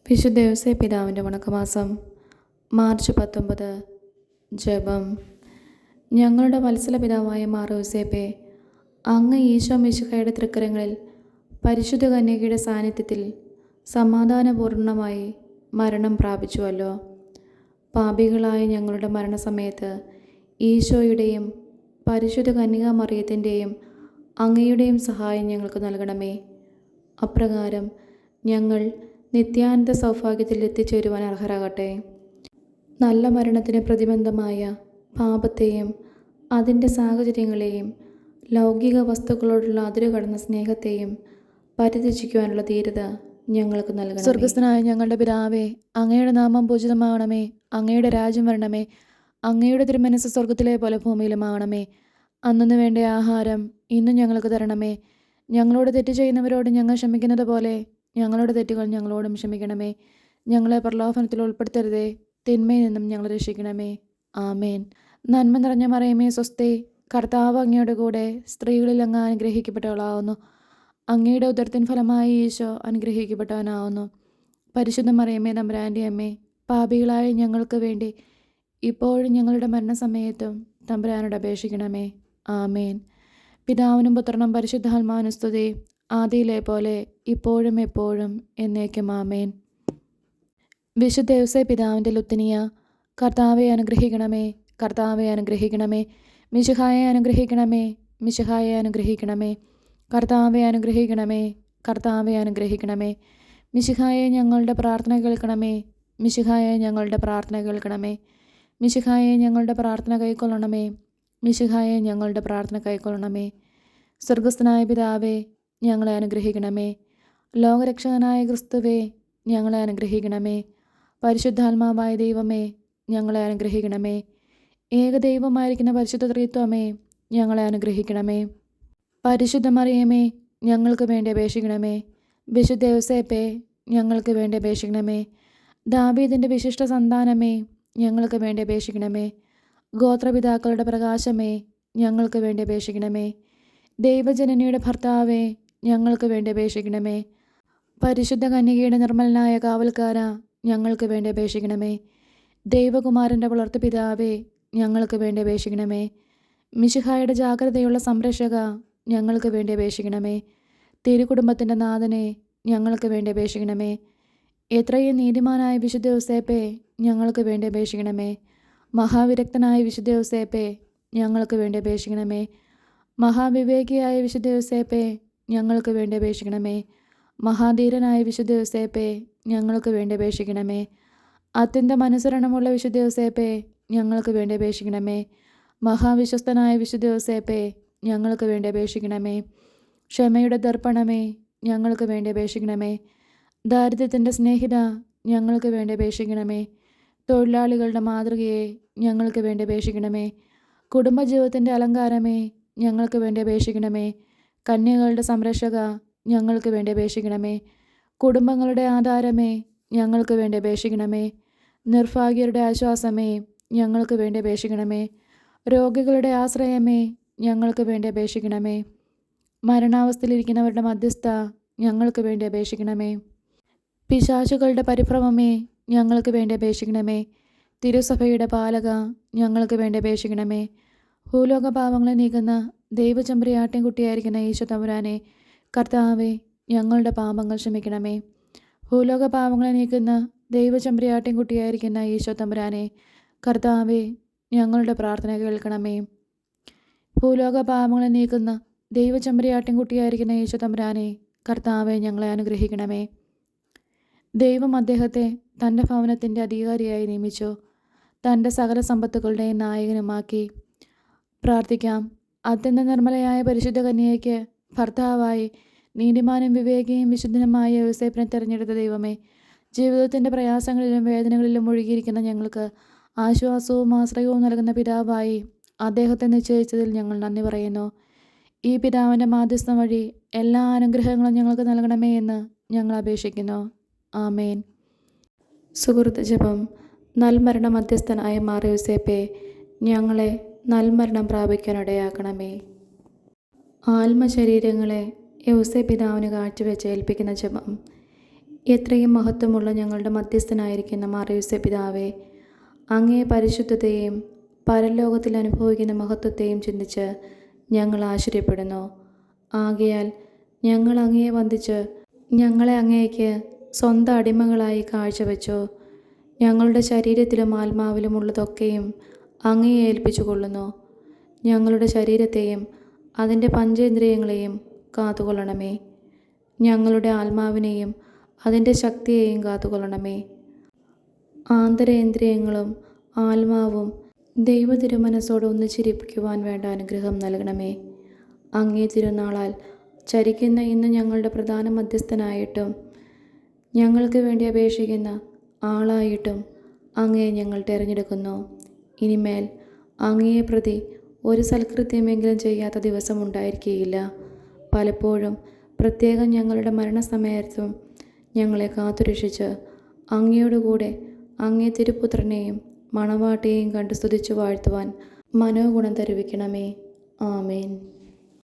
വിശുദ്ധ യോസേപ്പ് പിതാവിൻ്റെ വണക്കമാസം മാർച്ച് 19. ജപം. ഞങ്ങളുടെ വത്സല പിതാവായ മാർ യോസേപ്പേ, അങ്ങ് ഈശോ മിശിഹായുടെ തൃക്കരങ്ങളിൽ പരിശുദ്ധ കന്യകയുടെ സാന്നിധ്യത്തിൽ സമാധാനപൂർണമായി മരണം പ്രാപിച്ചുവല്ലോ. പാപികളായ ഞങ്ങളുടെ മരണസമയത്ത് ഈശോയുടെയും പരിശുദ്ധ കന്യകാ മറിയത്തിൻ്റെയും അങ്ങയുടെയും സഹായം ഞങ്ങൾക്ക് നൽകണമേ. അപ്രകാരം ഞങ്ങൾ നിത്യാനന്ദ സൗഭാഗ്യത്തിൽ എത്തിച്ചേരുവാൻ അർഹരാകട്ടെ. നല്ല മരണത്തിന് പ്രതിബന്ധമായ പാപത്തെയും അതിൻ്റെ സാഹചര്യങ്ങളെയും ലൗകിക വസ്തുക്കളോടുള്ള അതിരുകടന്ന സ്നേഹത്തെയും പരിത്യജിക്കുവാനുള്ള ധീരത ഞങ്ങൾക്ക് നൽകണം. സ്വർഗസ്ഥനായ ഞങ്ങളുടെ പിതാവേ, അങ്ങയുടെ നാമം പൂജിതമാകണമേ. അങ്ങയുടെ രാജ്യം വരണമേ. അങ്ങയുടെ തിരുമനസ്സ് സ്വർഗത്തിലെ പോലെ ഭൂമിയിലുമാകണമേ. അന്നു വേണ്ട ആഹാരം ഇന്നും ഞങ്ങൾക്ക് തരണമേ. ഞങ്ങളോട് തെറ്റ് ചെയ്യുന്നവരോട് ഞങ്ങൾ ക്ഷമിക്കുന്നത് പോലെ ഞങ്ങളുടെ തെറ്റുകൾ ഞങ്ങളോടും ക്ഷമിക്കണമേ. ഞങ്ങളെ പ്രലോഭനത്തിൽ ഉൾപ്പെടുത്തരുതേ, തിന്മയിൽ നിന്നും ഞങ്ങളെ രക്ഷിക്കണമേ. ആമേൻ. നന്മ നിറഞ്ഞ മറിയമേ സ്വസ്തി, കർത്താവ് അങ്ങയുടെ കൂടെ സ്ത്രീകളിൽ അങ്ങ് അനുഗ്രഹിക്കപ്പെട്ടവളാവുന്നു. അങ്ങയുടെ ഉദരത്തിൻ ഫലമായി ഈശോ അനുഗ്രഹിക്കപ്പെട്ടവനാവുന്നു. പരിശുദ്ധ മറിയമേ തമ്പുരാൻ്റെ അമ്മേ, പാപികളായ ഞങ്ങൾക്ക് വേണ്ടി ഇപ്പോഴും ഞങ്ങളുടെ മരണസമയത്തും തമ്പുരാനോട് അപേക്ഷിക്കണമേ. ആമേൻ. പിതാവിനും പുത്രനും പരിശുദ്ധാത്മാവിനും സ്തുതി, ആദിയിലെ പോലെ ഇപ്പോഴും എപ്പോഴും എന്നേക്കും. ആമേൻ. വിശുദ്ധ യോസേപ്പ് പിതാവിൻ്റെ ലുത്തിനിയ. കർത്താവെ അനുഗ്രഹിക്കണമേ, കർത്താവെ അനുഗ്രഹിക്കണമേ. മിശിഹായെ അനുഗ്രഹിക്കണമേ, മിശിഹായെ അനുഗ്രഹിക്കണമേ. കർത്താവെ അനുഗ്രഹിക്കണമേ, കർത്താവെ അനുഗ്രഹിക്കണമേ. മിശിഹായെ ഞങ്ങളുടെ പ്രാർത്ഥന കേൾക്കണമേ, മിശിഹായെ ഞങ്ങളുടെ പ്രാർത്ഥന കേൾക്കണമേ. മിശിഹായെ ഞങ്ങളുടെ പ്രാർത്ഥന കൈക്കൊള്ളണമേ, മിശിഹായെ ഞങ്ങളുടെ പ്രാർത്ഥന കൈക്കൊള്ളണമേ. സ്വർഗസ്ഥനായ പിതാവേ, ഞങ്ങളെ അനുഗ്രഹിക്കണമേ. ലോകരക്ഷകനായ ക്രിസ്തുവേ, ഞങ്ങളെ അനുഗ്രഹിക്കണമേ. പരിശുദ്ധാത്മാവായ ദൈവമേ, ഞങ്ങളെ അനുഗ്രഹിക്കണമേ. ഏകദൈവമായിരിക്കുന്ന പരിശുദ്ധ ത്രിത്വമേ, ഞങ്ങളെ അനുഗ്രഹിക്കണമേ. പരിശുദ്ധ മറിയമേ, ഞങ്ങൾക്ക് വേണ്ടി അപേക്ഷിക്കണമേ. വിശുദ്ധ യോസേപ്പേ, ഞങ്ങൾക്ക് വേണ്ടി അപേക്ഷിക്കണമേ. ദാവീദിൻ്റെ വിശിഷ്ട സന്താനമേ, ഞങ്ങൾക്ക് വേണ്ടി അപേക്ഷിക്കണമേ. ഗോത്രപിതാക്കളുടെ പ്രകാശമേ, ഞങ്ങൾക്ക് വേണ്ടി അപേക്ഷിക്കണമേ. ദൈവജനനിയുടെ ഭർത്താവേ, ഞങ്ങൾക്ക് വേണ്ടി അപേക്ഷിക്കണമേ. പരിശുദ്ധ കന്യകയുടെ നിർമ്മലനായ കാവൽക്കാര, ഞങ്ങൾക്ക് വേണ്ടി അപേക്ഷിക്കണമേ. ദൈവകുമാരൻ്റെ വളർത്തു പിതാവേ, ഞങ്ങൾക്ക് വേണ്ടി അപേക്ഷിക്കണമേ. മിശിഹായുടെ ജാഗ്രതയുള്ള സംരക്ഷക, ഞങ്ങൾക്ക് വേണ്ടി അപേക്ഷിക്കണമേ. തിരുകുടുംബത്തിൻ്റെ നാഥനെ, ഞങ്ങൾക്ക് വേണ്ടി അപേക്ഷിക്കണമേ. എത്രയും നീതിമാനായ വിശുദ്ധ യോസേപ്പേ, ഞങ്ങൾക്ക് വേണ്ടി അപേക്ഷിക്കണമേ. മഹാവിരക്തനായ വിശുദ്ധ യോസേപ്പേ, ഞങ്ങൾക്ക് വേണ്ടി അപേക്ഷിക്കണമേ. മഹാവിവേകിയായ വിശുദ്ധ യോസേപ്പേ, ഞങ്ങൾക്ക് വേണ്ടി അപേക്ഷിക്കണമേ. മഹാധീരനായ വിശുദ്ധ യോസേപ്പേ, ഞങ്ങൾക്ക് വേണ്ടി അപേക്ഷിക്കണമേ. അത്യന്തം അനുസരണമുള്ള വിശുദ്ധ യോസേപ്പേ, ഞങ്ങൾക്ക് വേണ്ടി അപേക്ഷിക്കണമേ. മഹാവിശ്വസ്തനായ വിശുദ്ധ യോസേപ്പേ, ഞങ്ങൾക്ക് വേണ്ടി അപേക്ഷിക്കണമേ. ക്ഷമയുടെ ദർപ്പണമേ, ഞങ്ങൾക്ക് വേണ്ടി അപേക്ഷിക്കണമേ. ദാരിദ്ര്യത്തിൻ്റെ സ്നേഹിത, ഞങ്ങൾക്ക് വേണ്ടി അപേക്ഷിക്കണമേ. തൊഴിലാളികളുടെ മാതൃകയെ, ഞങ്ങൾക്ക് വേണ്ടി അപേക്ഷിക്കണമേ. കുടുംബജീവിതത്തിൻ്റെ അലങ്കാരമേ, ഞങ്ങൾക്ക് വേണ്ടി അപേക്ഷിക്കണമേ. കന്യകളുടെ സംരക്ഷക, ഞങ്ങൾക്ക് വേണ്ടി അപേക്ഷിക്കണമേ. കുടുംബങ്ങളുടെ ആധാരമേ, ഞങ്ങൾക്ക് വേണ്ടി അപേക്ഷിക്കണമേ. നിർഭാഗ്യരുടെ ആശ്വാസമേ, ഞങ്ങൾക്ക് വേണ്ടി അപേക്ഷിക്കണമേ. രോഗികളുടെ ആശ്രയമേ, ഞങ്ങൾക്ക് വേണ്ടി അപേക്ഷിക്കണമേ. മരണാവസ്ഥയിലിരിക്കുന്നവരുടെ മധ്യസ്ഥ, ഞങ്ങൾക്ക് വേണ്ടി അപേക്ഷിക്കണമേ. പിശാചുകളുടെ പരിഭ്രമമേ, ഞങ്ങൾക്ക് വേണ്ടി അപേക്ഷിക്കണമേ. തിരുസഭയുടെ പാലക, ഞങ്ങൾക്ക് വേണ്ടി അപേക്ഷിക്കണമേ. ഭൂലോക പാപങ്ങളെ നീക്കുന്ന ദൈവചമ്പരിയാട്ടിൻകുട്ടിയായിരിക്കുന്ന ഈശോ തമ്പുരാനെ, കർത്താവെ, ഞങ്ങളുടെ പാപങ്ങൾ ക്ഷമിക്കണമേ. ഭൂലോക പാപങ്ങളെ നീക്കുന്ന ദൈവചമ്പരിയാട്ടിൻകുട്ടിയായിരിക്കുന്ന ഈശോ തമ്പുരാനെ, കർത്താവെ, ഞങ്ങളുടെ പ്രാർത്ഥന കേൾക്കണമേ. ഭൂലോക പാപങ്ങളെ നീക്കുന്ന ദൈവചമ്പരിയാട്ടിൻകുട്ടിയായിരിക്കുന്ന ഈശോ തമ്പുരാനെ, കർത്താവെ, ഞങ്ങളെ അനുഗ്രഹിക്കണമേ. ദൈവം അദ്ദേഹത്തെ തൻ്റെ ഭവനത്തിൻ്റെ അധികാരിയായി നിയമിച്ചു, തൻ്റെ സകല സമ്പത്തുകളുടെയും നായകനുമാക്കി. പ്രാർത്ഥിക്കാം. അത്യന്ത നിർമ്മലയായ പരിശുദ്ധ കന്യകയ്ക്ക് ഭർത്താവായി നീതിമാനും വിവേകിയും വിശുദ്ധനുമായ യോസേപ്പിനെ തിരഞ്ഞെടുത്ത ദൈവമേ, ജീവിതത്തിൻ്റെ പ്രയാസങ്ങളിലും വേദനകളിലും ഒഴുകിയിരിക്കുന്ന ഞങ്ങൾക്ക് ആശ്വാസവും ആശ്രയവും നൽകുന്ന പിതാവായി അദ്ദേഹത്തെ നിശ്ചയിച്ചതിൽ ഞങ്ങൾ നന്ദി പറയുന്നു. ഈ പിതാവിൻ്റെ മാധ്യസ്ഥം വഴി എല്ലാ അനുഗ്രഹങ്ങളും ഞങ്ങൾക്ക് നൽകണമേ എന്ന് ഞങ്ങൾ അപേക്ഷിക്കുന്നു. ആമേൻ. സുഹൃത്ത് ജപം. നൽമരണ മധ്യസ്ഥനായ മാർ യോസേപ്പേ, ഞങ്ങളെ നൽമരണം പ്രാപിക്കാനിടയാക്കണമേ. ആത്മശരീരങ്ങളെ യോസേപ്പ് പിതാവിന് കാഴ്ചവെച്ച് ഏൽപ്പിക്കുന്ന ജപം. എത്രയും മഹത്വമുള്ള ഞങ്ങളുടെ മധ്യസ്ഥനായിരിക്കുന്ന മാറിയൂസേ പിതാവേ, അങ്ങേ പരിശുദ്ധതയെയും പരലോകത്തിൽ അനുഭവിക്കുന്ന മഹത്വത്തെയും ചിന്തിച്ച് ഞങ്ങൾ ആശ്ചര്യപ്പെടുന്നു. ആകയാൽ ഞങ്ങൾ അങ്ങയെ വന്ദിച്ച് ഞങ്ങളെ അങ്ങേക്ക് സ്വന്തം അടിമകളായി കാഴ്ചവെച്ചു. ഞങ്ങളുടെ ശരീരത്തിലും ആത്മാവിലും ഉള്ളതൊക്കെയും അങ്ങയെ ഏൽപ്പിച്ചു കൊള്ളുന്നു. ഞങ്ങളുടെ ശരീരത്തെയും അതിൻ്റെ പഞ്ചേന്ദ്രിയങ്ങളെയും കാത്തുകൊള്ളണമേ. ഞങ്ങളുടെ ആത്മാവിനെയും അതിൻ്റെ ശക്തിയെയും കാത്തുകൊള്ളണമേ. ആന്തരേന്ദ്രിയങ്ങളും ആത്മാവും ദൈവ തിരുമനസ്സോട് ഒന്നിച്ചിരിപ്പിക്കുവാൻ വേണ്ട അനുഗ്രഹം നൽകണമേ. അങ്ങേ തിരുനാളാൽ ചരിക്കുന്ന ഇന്ന് ഞങ്ങളുടെ പ്രധാന മധ്യസ്ഥനായിട്ടും ഞങ്ങൾക്ക് വേണ്ടി അപേക്ഷിക്കുന്ന ആളായിട്ടും അങ്ങയെ ഞങ്ങൾ തിരഞ്ഞെടുക്കുന്നു. ഇനിമേൽ അങ്ങയെ പ്രതി ഒരു സൽകൃത്യമെങ്കിലും ചെയ്യാത്ത ദിവസം ഉണ്ടായിരിക്കുകയില്ല. പലപ്പോഴും പ്രത്യേകം ഞങ്ങളുടെ മരണസമയത്തും ഞങ്ങളെ കാത്തുരക്ഷിച്ച് അങ്ങയോടുകൂടെ അങ്ങേ തിരുപുത്രനെയും മണവാട്ടിയെയും കണ്ട് സ്തുതിച്ചു വാഴ്ത്തുവാൻ മനോഗുണം തരുവിക്കണമേ. ആമേൻ.